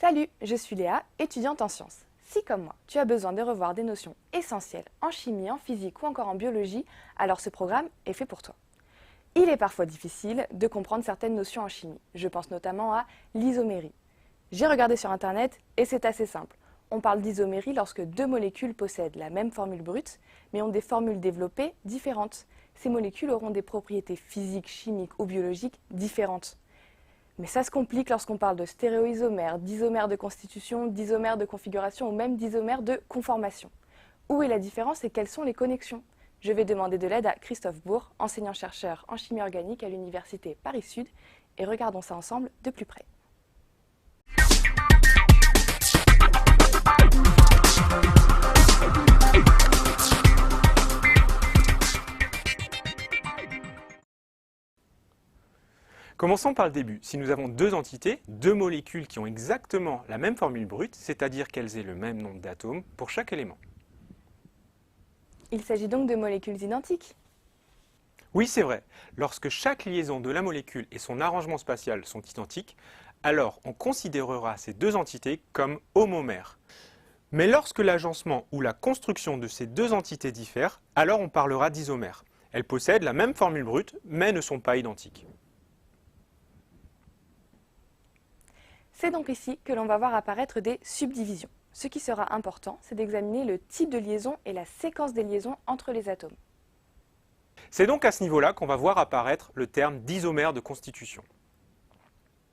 Salut, je suis Léa, étudiante en sciences. Si comme moi, tu as besoin de revoir des notions essentielles en chimie, en physique ou encore en biologie, alors ce programme est fait pour toi. Il est parfois difficile de comprendre certaines notions en chimie. Je pense notamment à l'isomérie. J'ai regardé sur internet et c'est assez simple. On parle d'isomérie lorsque deux molécules possèdent la même formule brute, mais ont des formules développées différentes. Ces molécules auront des propriétés physiques, chimiques ou biologiques différentes. Mais ça se complique lorsqu'on parle de stéréoisomères, d'isomères de constitution, d'isomères de configuration ou même d'isomères de conformation. Où est la différence et quelles sont les connexions? Je vais demander de l'aide à Christophe Bourg, enseignant-chercheur en chimie organique à l'université Paris-Sud, et regardons ça ensemble de plus près. Commençons par le début. Si nous avons deux entités, deux molécules qui ont exactement la même formule brute, c'est-à-dire qu'elles aient le même nombre d'atomes pour chaque élément. Il s'agit donc de molécules identiques. Oui, c'est vrai. Lorsque chaque liaison de la molécule et son arrangement spatial sont identiques, alors on considérera ces deux entités comme homomères. Mais lorsque l'agencement ou la construction de ces deux entités diffèrent, alors on parlera d'isomères. Elles possèdent la même formule brute, mais ne sont pas identiques. C'est donc ici que l'on va voir apparaître des subdivisions. Ce qui sera important, c'est d'examiner le type de liaison et la séquence des liaisons entre les atomes. C'est donc à ce niveau-là qu'on va voir apparaître le terme d'isomère de constitution.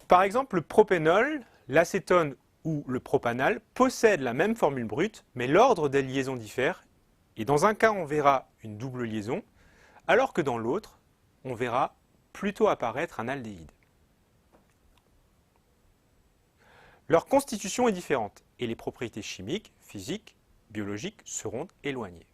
Par exemple, le propénol, l'acétone ou le propanal possèdent la même formule brute, mais l'ordre des liaisons diffère. Et dans un cas, on verra une double liaison, alors que dans l'autre, on verra plutôt apparaître un aldéhyde. Leur constitution est différente et les propriétés chimiques, physiques, biologiques seront éloignées.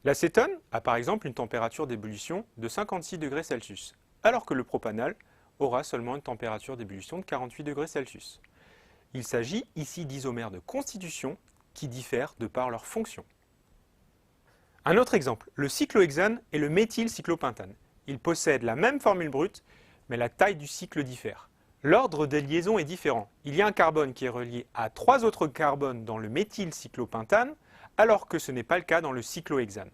L'acétone a par exemple une température d'ébullition de 56 degrés Celsius, alors que le propanal aura seulement une température d'ébullition de 48 degrés Celsius. Il s'agit ici d'isomères de constitution qui diffèrent de par leur fonction. Un autre exemple, le cyclohexane et le méthylcyclopentane. Ils possèdent la même formule brute, mais la taille du cycle diffère. L'ordre des liaisons est différent. Il y a un carbone qui est relié à trois autres carbones dans le méthylcyclopentane, alors que ce n'est pas le cas dans le cyclohexane.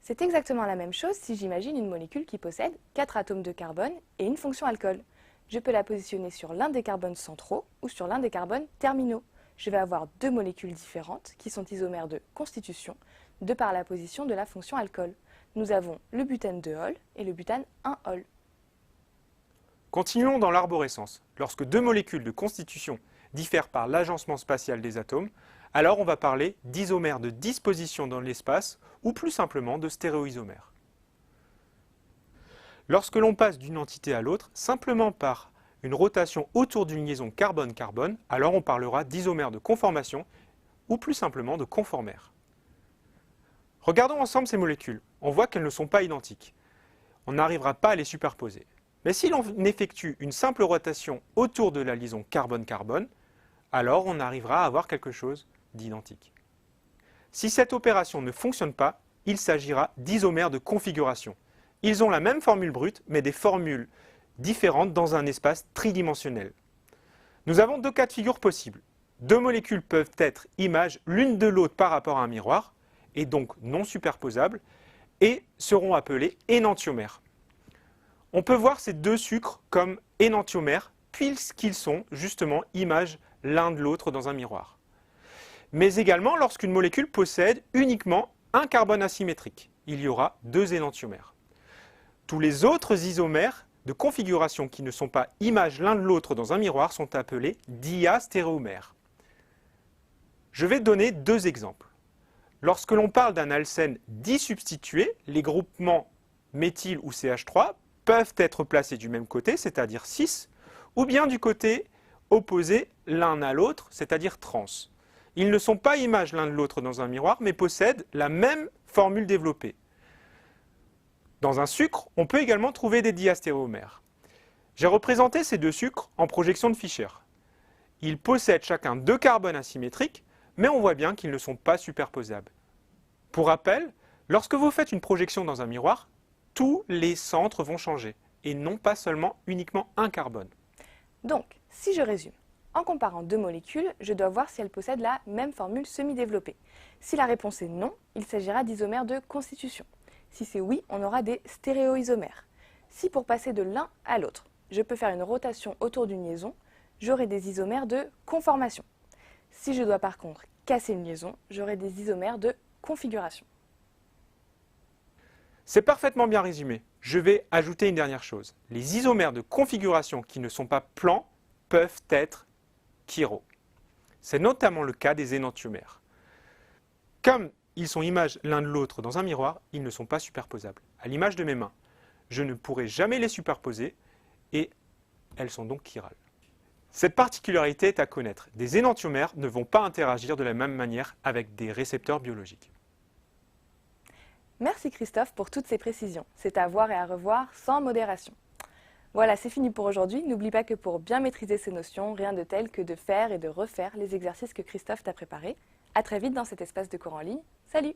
C'est exactement la même chose si j'imagine une molécule qui possède 4 atomes de carbone et une fonction alcool. Je peux la positionner sur l'un des carbones centraux ou sur l'un des carbones terminaux. Je vais avoir deux molécules différentes qui sont isomères de constitution de par la position de la fonction alcool. Nous avons le butane 2-ol et le butane 1-ol. Continuons dans l'arborescence. Lorsque deux molécules de constitution diffèrent par l'agencement spatial des atomes, alors on va parler d'isomères de disposition dans l'espace ou plus simplement de stéréoisomères. Lorsque l'on passe d'une entité à l'autre, simplement par une rotation autour d'une liaison carbone-carbone, alors on parlera d'isomères de conformation ou plus simplement de conformères. Regardons ensemble ces molécules. On voit qu'elles ne sont pas identiques. On n'arrivera pas à les superposer. Mais si l'on effectue une simple rotation autour de la liaison carbone-carbone, alors on arrivera à avoir quelque chose d'identique. Si cette opération ne fonctionne pas, il s'agira d'isomères de configuration. Ils ont la même formule brute, mais des formules différentes dans un espace tridimensionnel. Nous avons deux cas de figure possibles. Deux molécules peuvent être images l'une de l'autre par rapport à un miroir, et donc non superposables, et seront appelées énantiomères. On peut voir ces deux sucres comme énantiomères puisqu'ils sont justement images l'un de l'autre dans un miroir. Mais également lorsqu'une molécule possède uniquement un carbone asymétrique, il y aura deux énantiomères. Tous les autres isomères de configuration qui ne sont pas images l'un de l'autre dans un miroir sont appelés diastéréomères. Je vais donner deux exemples. Lorsque l'on parle d'un alcène disubstitué, les groupements méthyle ou CH3 peuvent être placés du même côté, c'est-à-dire cis, ou bien du côté opposé l'un à l'autre, c'est-à-dire trans. Ils ne sont pas images l'un de l'autre dans un miroir, mais possèdent la même formule développée. Dans un sucre, on peut également trouver des diastéréomères. J'ai représenté ces deux sucres en projection de Fischer. Ils possèdent chacun deux carbones asymétriques, mais on voit bien qu'ils ne sont pas superposables. Pour rappel, lorsque vous faites une projection dans un miroir, tous les centres vont changer. et non pas seulement uniquement un carbone. Donc, si je résume, en comparant deux molécules, je dois voir si elles possèdent la même formule semi-développée. Si la réponse est non, il s'agira d'isomères de constitution. Si c'est oui, on aura des stéréoisomères. Si pour passer de l'un à l'autre, je peux faire une rotation autour d'une liaison, j'aurai des isomères de conformation. Si je dois par contre casser une liaison, j'aurai des isomères de configuration. C'est parfaitement bien résumé. Je vais ajouter une dernière chose. Les isomères de configuration qui ne sont pas plans peuvent être chiro. C'est notamment le cas des énantiomères. Comme ils sont images l'un de l'autre dans un miroir, ils ne sont pas superposables. À l'image de mes mains, je ne pourrai jamais les superposer et elles sont donc chirales. Cette particularité est à connaître. Des énantiomères ne vont pas interagir de la même manière avec des récepteurs biologiques. Merci Christophe pour toutes ces précisions. C'est à voir et à revoir sans modération. Voilà, c'est fini pour aujourd'hui. N'oublie pas que pour bien maîtriser ces notions, rien de tel que de faire et de refaire les exercices que Christophe t'a préparés. À très vite dans cet espace de cours en ligne. Salut!